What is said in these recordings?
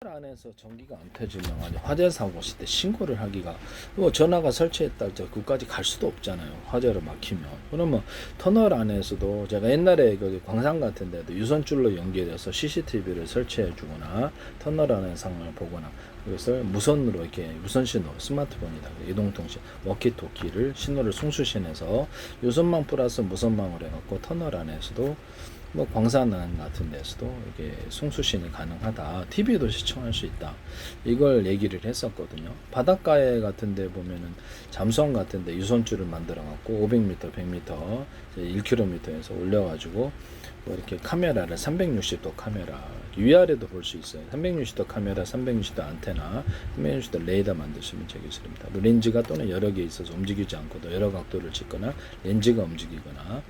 안에서 전기가 안 터지면 아니 화재 사고 있을 때 신고를 하기가 뭐 전화가 설치했다 저 그까지 갈 수도 없잖아요. 화재로 막히면. 그러면 터널 안에서도 제가 옛날에 거기 광산 같은 데도 유선줄로 연결해서 CCTV를 설치해 주거나 터널 안의 상황을 보거나 그것을 무선으로 이렇게 무선 신호 스마트폰이다 이동통신 워키토키를 신호를 송수신해서 유선망 플러스 무선망을 해갖고 터널 안에서도 뭐 광산안 같은 데서도 이게 송수신이 가능하다. TV도 시청할 수 있다. 이걸 얘기를 했었거든요. 바닷가에 같은 데 보면은 잠수함 같은 데 유선줄을 만들어 갖고 500m, 100m, 1km에서 올려 가지고 뭐 이렇게 카메라를 360도 카메라 위아래도 볼 수 있어요. 360도 카메라, 360도 안테나, 360도 레이더 만드시면 되겠습니다. 뭐 렌즈가 또는 여러 개 있어서 움직이지 않고도 여러 각도를 찍거나 렌즈가 움직이거나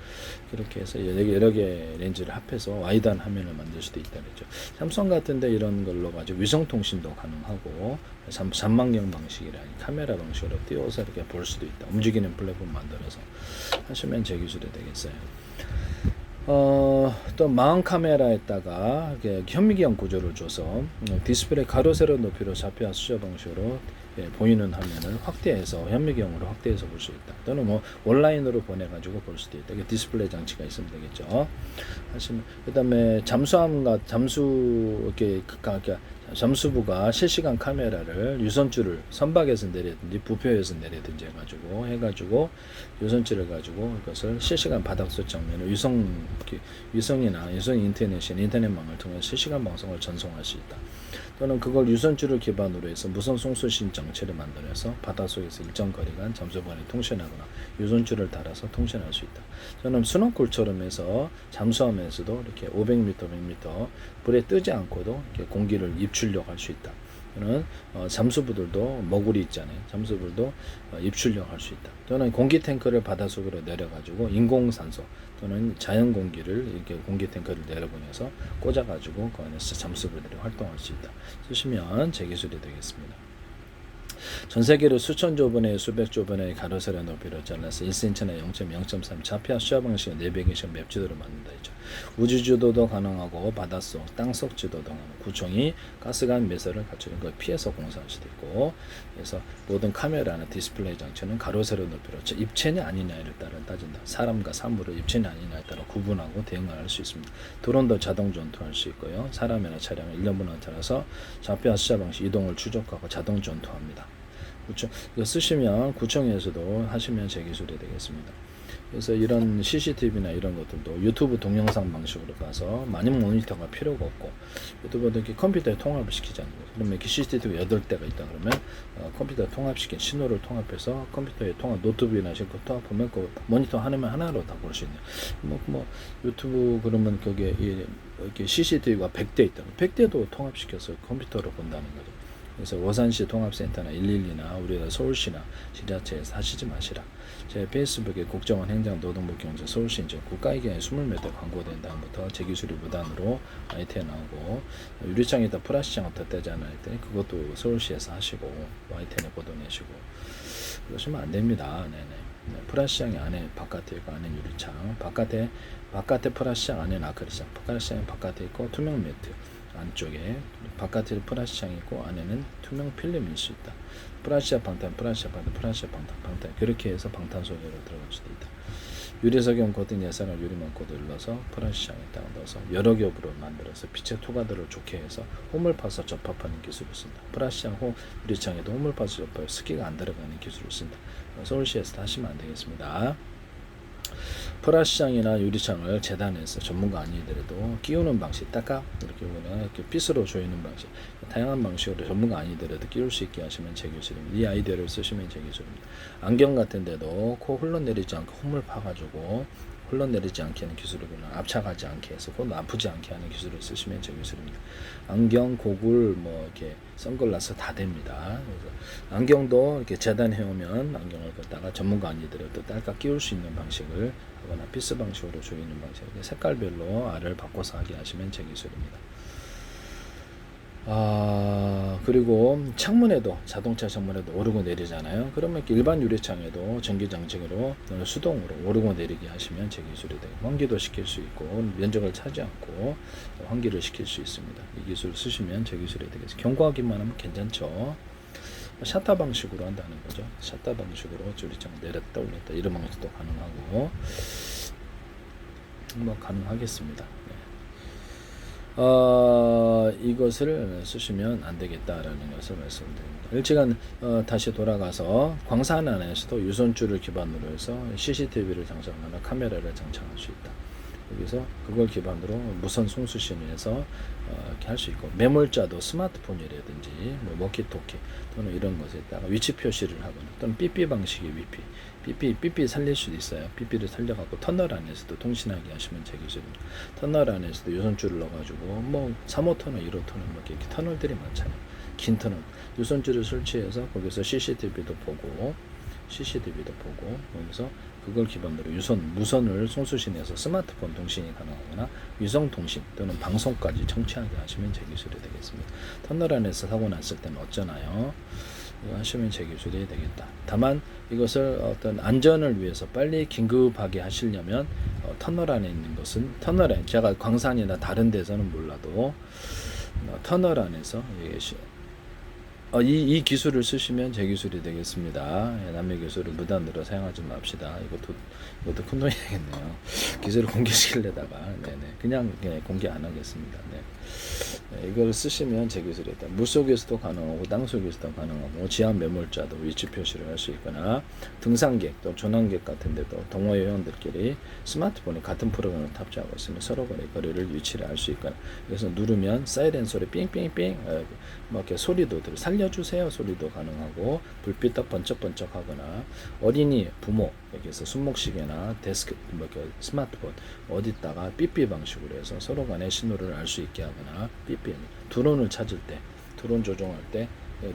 그렇게 해서 여러 개 렌즈를 합해서 와이드한 화면을 만들 수도 있다 그랬죠. 삼성 같은데 이런 걸로 가지고 위성 통신도 가능하고 잠망경 방식이라 카메라 방식으로 띄워서 이렇게 볼 수도 있다. 움직이는 플랫폼 만들어서 하시면 제 기술이 되겠어요. 또 망원 카메라에다가 현미경 구조를 줘서 디스플레이 가로 세로 높이로 좌표와 수저 방식으로 보이는 화면을 확대해서 현미경으로 확대해서 볼 수 있다. 또는 뭐 온라인으로 보내가지고 볼 수도 있다. 디스플레이 장치가 있으면 되겠죠. 하시면 그다음에 잠수부가 실시간 카메라를 유선줄을 선박에서 내리든지 부표에서 내리든지 해가지고 유선줄을 가지고 이것을 실시간 바닥수 장면을 위성이나 유선 인터넷이나 인터넷망을 통해 실시간 방송을 전송할 수 있다. 또는 그걸 유선줄을 기반으로 해서 무선 송수신 장치를 만들어서 바닷속에서 일정 거리간 잠수부간에 통신하거나 유선줄을 달아서 통신할 수 있다. 저는 스노클처럼 해서 잠수함에서도 이렇게 500m, 100m 불에 뜨지 않고도 이렇게 공기를 입출력 할 수 있다. 또는 잠수부들도 머구리 있잖아요. 잠수부들도 입출력 할 수 있다. 또는 공기 탱크를 바닷속으로 내려가지고 인공산소 또는 자연 공기를 이렇게 공기 탱크를 내려보내서 꽂아가지고 그 안에서 잠수부들이 활동할 수 있다. 쓰시면 제 기술이 되겠습니다. 전 세계로 수천 조번의 수백 조번의 가로세로 높이로 잘라서 1cm나 0.3 좌표 수화 방식의 내비게이션 맵 지도를 만든다 했죠. 우주 지도도 가능하고 바닷속, 땅속 지도도 가능하고 구청이 가스관 매설을 갖추는 걸 피해서 공사할 수도 있고 그래서 모든 카메라나 디스플레이 장치는 가로세로 높이로 입체냐 아니냐를 따라 따진다. 사람과 사물을 입체냐 아니냐에 따라 구분하고 대응할 수 있습니다. 드론도 자동 전투할 수 있고요. 사람이나 차량을 1년분에 따라서 좌표 수화 방식 이동을 추적하고 자동 전투합니다. 구청, 이거 쓰시면 구청에서도 하시면 제 기술이 되겠습니다. 그래서 이런 CCTV나 이런 것들도 유튜브 동영상 방식으로 가서 많은 모니터가 필요가 없고 유튜브도 이렇게 컴퓨터에 통합을 시키잖아요. 그러면 이렇게 CCTV 8대가 있다 그러면 컴퓨터에 통합시킨 신호를 통합해서 컴퓨터에 노트북이나 그 통합하면 그 모니터 하나면 하나로 다 볼 수 있네요. 뭐 유튜브 그러면 거기에 이렇게 CCTV가 100대 있다. 100대도 통합시켜서 컴퓨터로 본다는 거죠. 그래서 워산시 통합센터나 112나 우리가 서울시나 지자체에서 하시지 마시라. 제 페이스북에 국정원 행정 노동부 경제 서울시 이제 국가이견에 20몇 대 광고된 다음부터 제 기술이 무단으로 YT에 나오고 유리창에다 플라스창을 덧대잖아요. 했더니 그것도 서울시에서 하시고 YT에 보도 내시고 그러시면 안 됩니다. 네네. 플라스창이 안에 바깥에 있고 안에 유리창 바깥에 플라스창 안에 아크릴창 플라스창이 바깥에 있고 투명 매트 안쪽에 바깥에 플라스창이 있고 안에는 투명 필름일 수 있다. 플라스창 방탄 그렇게 해서 방탄소년으로 들어갈 수도 있다. 유리석용 코팅 예산을 유리망 코드 눌러서 플라스창에다가 넣어서 여러 겹으로 만들어서 빛의 투과들을 좋게 해서 홈을 파서 접합하는 기술을 쓴다. 플라스창 유리창에도 홈을 파서 접합해 습기가 안 들어가는 기술을 쓴다. 서울시에서 하시면 안 되겠습니다. 플라스창이나 유리창을 재단해서 전문가 아니더라도 끼우는 방식, 이렇게 보면 이렇게 빗으로 조이는 방식, 다양한 방식으로 전문가 아니더라도 끼울 수 있게 하시면 제 기술입니다. 이 아이디어를 쓰시면 제 기술입니다. 안경 같은 데도 코 흘러내리지 않고 홈을 파가지고 흘러내리지 않게 하는 기술이구나. 압착하지 않게 해서 코 아프지 않게 하는 기술을 쓰시면 제 기술입니다. 안경, 고글, 이렇게 선글라스 다 됩니다. 그래서 안경도 이렇게 재단해 오면 안경을 갖다가 전문가 아니더라도 딸깍 끼울 수 있는 방식을 하거나 피스 방식으로 조이는 방식, 색깔별로 알을 바꿔서 하게 하시면 제 기술입니다. 그리고 창문에도 자동차 창문에도 오르고 내리잖아요. 그러면 일반 유리창에도 전기장치로 수동으로 오르고 내리게 하시면 제 기술이 되고 환기도 시킬 수 있고 면적을 차지 않고 환기를 시킬 수 있습니다. 이 기술을 쓰시면 제 기술이 되겠습니다. 경고하기만 하면 괜찮죠. 샷터 방식으로 한다는 거죠. 샷터 방식으로 유리창 내렸다 올렸다 이런 방식도 가능하고 뭐 가능하겠습니다. 이것을 쓰시면 안 되겠다라는 것을 말씀드립니다. 일찍은 다시 돌아가서 광산 안에서도 유선줄을 기반으로 해서 CCTV를 장착하거나 카메라를 장착할 수 있다. 여기서 그걸 기반으로 무선 송수신을 해서 이렇게 할 수 있고 매몰자도 스마트폰이라든지 뭐 워키토키 또는 이런 것에다가 위치 표시를 하거나 또는 삐삐 방식의 삐삐 살릴 수도 있어요. 삐삐를 살려갖고 터널 안에서도 통신하게 하시면 제 기술입니다. 터널 안에서도 유선줄을 넣어가지고 뭐 3호 터널, 1호 터널 뭐 이렇게 터널들이 많잖아요. 긴 터널 유선줄을 설치해서 거기서 CCTV도 보고 거기서 그걸 기반으로 무선을 송수신해서 스마트폰 통신이 가능하거나 위성 통신 또는 방송까지 청취하게 하시면 제 기술이 되겠습니다. 터널 안에서 사고 났을 때는 어쩌나요? 이거 하시면 제 기술이 되겠다. 다만 이것을 어떤 안전을 위해서 빨리 긴급하게 하시려면 터널 안에 있는 것은 터널 안 제가 광산이나 다른 데서는 몰라도 터널 안에서 이 기술을 쓰시면 제 기술이 되겠습니다. 남의 기술을 무단으로 사용하지 맙시다. 이것도 큰 돈이 되겠네요. 기술을 공개시키려다가 그냥 공개 안 하겠습니다. 이걸 쓰시면 제 기술이다. 물속에서도 가능하고 땅속에서도 가능하고 지하 매몰자도 위치 표시를 할 수 있거나 등산객 또 전원객 같은 데도 동호회 회원들끼리 스마트폰에 같은 프로그램을 탑재하고 있으면 서로 간의 거리를 위치를 알 수 있거나 그래서 누르면 사이렌 소리 삥삥삥 뭐 이렇게 소리도 살려주세요 소리도 가능하고 불빛 딱 번쩍번쩍 하거나 어린이 부모 여기서 손목시계나 데스크 뭐 이렇게 스마트폰 어디다가 삐삐 방식으로 해서 서로 간의 신호를 알 수 있게 하거나 삐삐 드론을 찾을 때 드론 조종할 때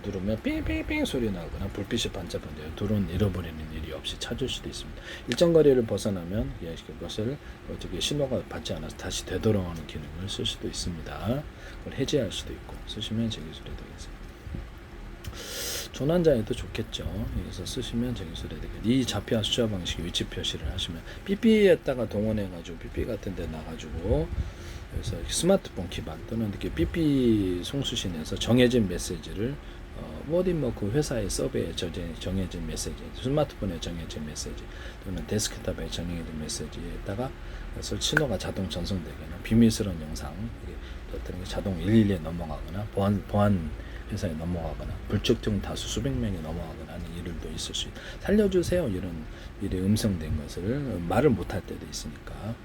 누르면 삥삥삥 소리 나거나 불빛이 반짝반짝 드론 잃어버리는 일이 없이 찾을 수도 있습니다. 일정 거리를 벗어나면 그것을 어떻게 신호가 받지 않아서 다시 되돌아오는 기능을 쓸 수도 있습니다. 그걸 해제할 수도 있고 쓰시면 제 기술이 되겠습니다. 조난자에도 좋겠죠. 여기서 쓰시면 제 기술이 되겠습니다. 이 좌표와 숫자 방식 위치 표시를 하시면 삐삐에다가 동원해가지고 삐삐 같은 데 나가지고 그래서 스마트폰 기반 또는 이렇게 삐삐 송수신에서 정해진 메시지를 어디 뭐 그 회사의 서버에 정해진 메시지, 스마트폰에 정해진 메시지 또는 데스크탑에 정해진 메시지에다가 그래서 신호가 자동 전송되거나 비밀스러운 영상 어떤 자동 112에 넘어가거나 보안 회사에 넘어가거나 불특정 다수 수백 명이 넘어가거나 하는 일도 있을 수 있다. 살려주세요 이런 일이 음성된 것을 말을 못할 때도 있으니까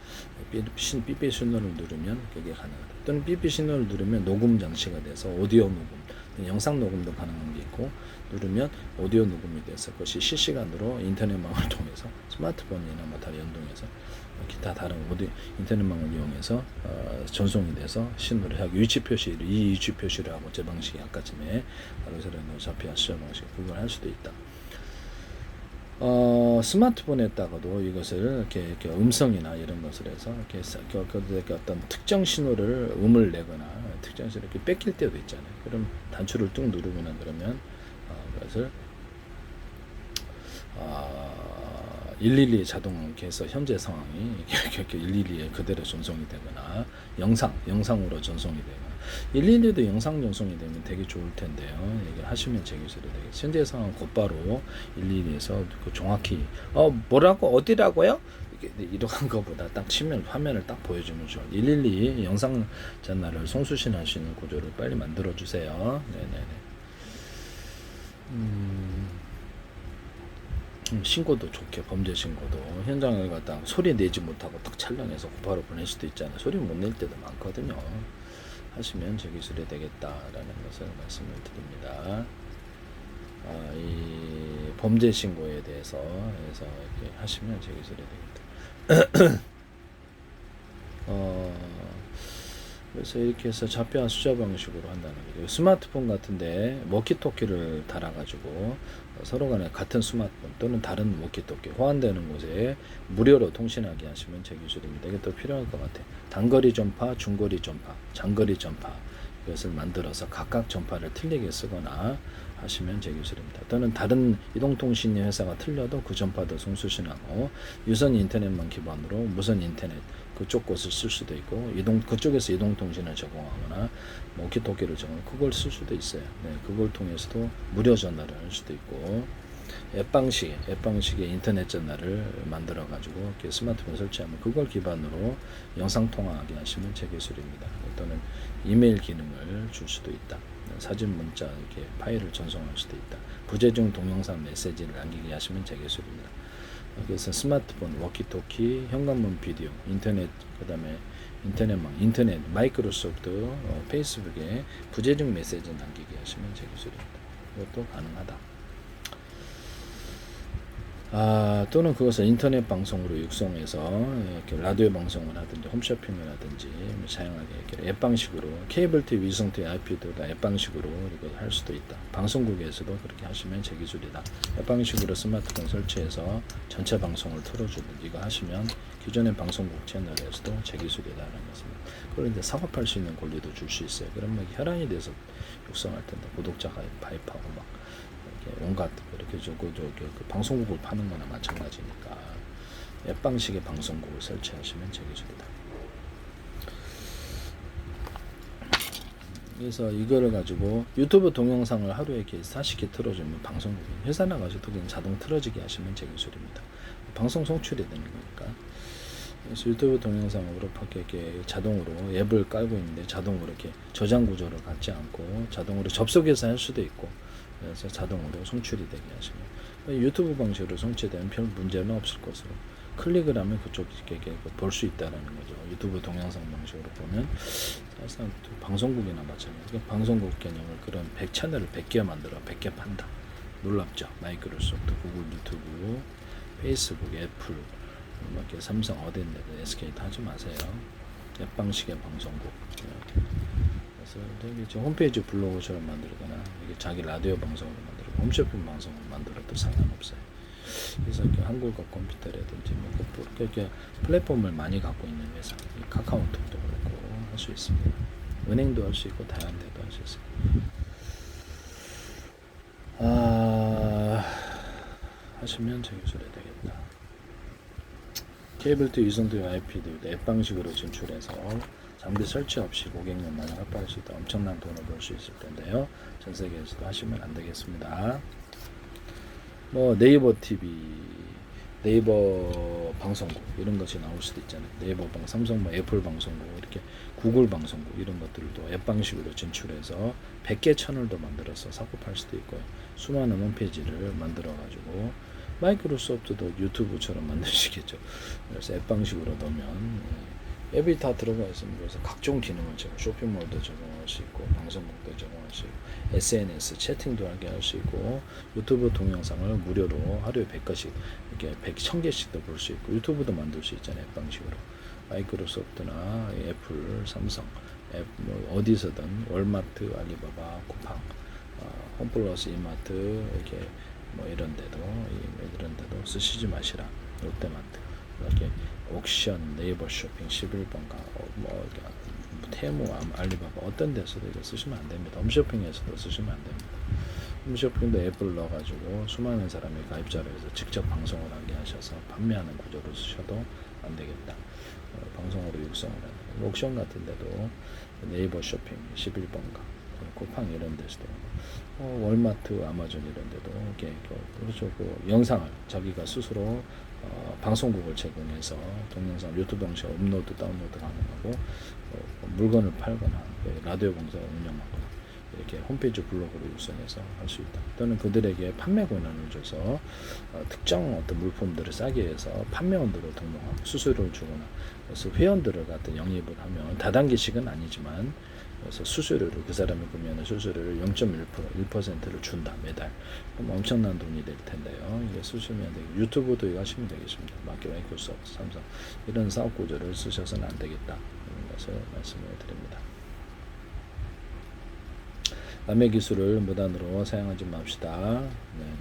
삐삐 신호를 누르면 그게 가능하다. 또는 삐삐 신호를 누르면 녹음 장치가 돼서 오디오 녹음, 영상 녹음도 가능한 게 있고 누르면 오디오 녹음이 돼서 그것이 실시간으로 인터넷망을 통해서 스마트폰이나 뭐 다 연동해서 기타 다른 인터넷망을 이용해서 전송이 돼서 신호를 하고 위치 표시를 하고 제 방식이 아까쯤에 바로 저런 좌표 시작 방식 그걸 할 수도 있다. 스마트폰에다가도 이것을 이렇게 음성이나 이런 것을 해서 이렇게 어떤 특정 신호를 음을 내거나 특정 신호를 이렇게 뺏길 때도 있잖아요. 그럼 단추를 뚝 누르거나 그러면 그것을 112 자동 이렇게 해서 현재 상황이 이렇게 112에 그대로 전송이 되거나 영상으로 전송이 되거나 112도 영상 전송이 되면 되게 좋을 텐데요. 얘기를 하시면 제 기술이 되겠죠. 현재 상황 곧바로 112에서 그 정확히 뭐라고 어디라고요? 이런 거보다 딱 치면 화면을 딱 보여주면 좋아요. 112 영상 전화를 송수신할 수 있는 구조를 빨리 만들어 주세요. 네네네. 신고도 좋게 범죄 신고도 현장을 갖다 소리 내지 못하고 딱 촬영해서 곧바로 보낼 수도 있잖아요. 소리 못 낼 때도 많거든요. 하시면 제 기술이 되겠다라는 것을 말씀을 드립니다. 이 범죄 신고에 대해서 이렇게 하시면 제 기술이 되겠다. 그래서 이렇게 해서 좌표와 숫자 방식으로 한다는 거죠. 스마트폰 같은데 워키토키를 달아가지고 서로 간에 같은 스마트폰 또는 다른 워키토키 호환되는 곳에 무료로 통신하게 하시면 제 기술입니다. 이게 또 필요할 것 같아요. 단거리 전파, 중거리 전파, 장거리 전파 이것을 만들어서 각각 전파를 틀리게 쓰거나 하시면 제 기술입니다. 또는 다른 이동통신 회사가 틀려도 그 전파도 송수신하고 유선 인터넷만 기반으로 무선 인터넷 그쪽 것을 쓸 수도 있고 그쪽에서 이동통신을 제공하거나 워키토키를 제공 그걸 쓸 수도 있어요. 네, 그걸 통해서도 무료 전화를 할 수도 있고 앱 방식의 인터넷 전화를 만들어 가지고 이렇게 스마트폰 설치하면 그걸 기반으로 영상 통화하게 하시면 제 기술입니다. 또는 이메일 기능을 줄 수도 있다. 사진, 문자 이렇게 파일을 전송할 수도 있다. 부재중 동영상 메시지를 남기게 하시면 제 기술입니다. 그래서 스마트폰, 워키토키, 현관문 비디오, 인터넷, 그다음에 인터넷, 마이크로소프트, 페이스북에 부재중 메시지 남기게 하시면 제 기술입니다. 이것도 가능하다. 또는 그것을 인터넷 방송으로 육성해서 이렇게 라디오 방송을 하든지 홈쇼핑을 하든지 사용하게 이렇게 앱 방식으로 케이블 TV, 위성 TV, IP도 앱 방식으로 이걸 할 수도 있다. 방송국에서도 그렇게 하시면 제 기술이다. 앱 방식으로 스마트폰 설치해서 전체 방송을 틀어주든지 이거 하시면 기존의 방송국 채널에서도 제 기술이다라는 것입니다. 그걸 이제 사업할 수 있는 권리도 줄 수 있어요. 그러면 혈안이 돼서 육성할 텐데 구독자 가입하고 막 온갖 이렇게 그 방송국을 파는 거나 마찬가지니까 앱 방식의 방송국을 설치하시면 제 기술이다. 그래서 이거를 가지고 유튜브 동영상을 하루에 이렇게 40개 틀어주면 방송국이 회사 나가서도 그냥 자동 틀어지게 하시면 제 기술입니다. 방송 송출이 되는 거니까. 그래서 유튜브 동영상으로 이렇게 자동으로 앱을 깔고 있는데 자동으로 이렇게 저장 구조를 갖지 않고 자동으로 접속해서 할 수도 있고 그래서 자동으로 송출이 되게 하시면 유튜브 방식으로 송출되면 별 문제는 없을 것으로 클릭을 하면 그쪽 이렇게 볼 수 있다라는 거죠. 유튜브 동영상 방식으로 보면 사실상 방송국이나 마찬가지로 방송국 개념을 그런 100채널을 100개 만들어 100개 판다. 놀랍죠. 마이크로소프트, 구글, 유튜브, 페이스북, 애플, 이렇게 삼성 어딘데 SK도 하지 마세요. 앱 방식의 방송국. 그래서 이제 홈페이지 블로그처럼 만들거나 이게 자기 라디오 방송을 만들고 홈쇼핑 방송을 만들어도 상관없어요. 그래서 이렇게 한국어 컴퓨터라든지 뭐 이렇게 플랫폼을 많이 갖고 있는 회사, 카카오톡도 그렇고 할 수 있습니다. 은행도 할 수 있고 다양한 데도 할 수 있어요. 하시면 제 기술이 되겠다. 케이블 TV, 유선 TV, IP도 앱 방식으로 진출해서 장비 설치 없이 고객님만 활발할 수 있다. 엄청난 돈을 벌 수 있을 텐데요. 전 세계에서도 하시면 안 되겠습니다. 뭐 네이버 TV, 네이버 방송국 이런 것이 나올 수도 있잖아요. 네이버 삼성, 애플 방송국 이렇게 구글 방송국 이런 것들도 앱 방식으로 진출해서 100개 채널도 만들어서 사고 팔 수도 있고요. 수많은 홈페이지를 만들어 가지고 마이크로소프트도 유튜브처럼 만드시겠죠. 그래서 앱 방식으로 넣으면 앱이 다 들어가 있습니다. 그래서 각종 기능을 제공, 쇼핑몰도 제공할 수 있고, 방송국도 제공할 수 있고, SNS 채팅도 하게 할 수 있고, 유튜브 동영상을 무료로 하루에 100개씩, 이렇게 1000개씩도 볼 수 있고, 유튜브도 만들 수 있잖아요. 앱 방식으로. 마이크로소프트나 애플, 삼성, 앱 뭐 어디서든 월마트, 알리바바, 쿠팡, 홈플러스, 이마트 이렇게 뭐 이런 데도 쓰시지 마시라. 롯데마트 이렇게 옥션, 네이버 쇼핑, 11번가 뭐 테무, 알리바바 어떤 데서도 이거 쓰시면 안 됩니다. 홈쇼핑에서도 쓰시면 안 됩니다. 홈쇼핑도 앱을 넣어가지고 수많은 사람이 가입자로 해서 직접 방송을 하게 하셔서 판매하는 구조로 쓰셔도 안 되겠다. 방송으로 육성을 하는 옥션 같은 데도 네이버 쇼핑, 11번가 쿠팡 이런 데서도 월마트, 아마존 이런 데도 이렇게 그렇죠. 그 영상을 자기가 스스로 방송국을 제공해서 동영상 유튜브 방식 업로드 다운로드 가능하고 물건을 팔거나 라디오 방송을 운영하거나 이렇게 홈페이지 블로그를 육성해서 할 수 있다. 또는 그들에게 판매 권한을 줘서 특정 어떤 물품들을 싸게 해서 판매원들을 등록하고 수수료를 주거나 그래서 회원들을 갖다 영입을 하면 다단계식은 아니지만 그래서 수수료를 그 사람이 구매하는 수수료를 0.1%를 준다 매달. 그럼 엄청난 돈이 될 텐데요. 이게 쓰시면 되고 유튜브도 이거 하시면 되겠습니다. 마이크로소프트, 삼성 이런 사업 구조를 쓰셔서는 안 되겠다. 이런 것을 말씀을 드립니다. 남의 기술을 무단으로 사용하지 맙시다. 네.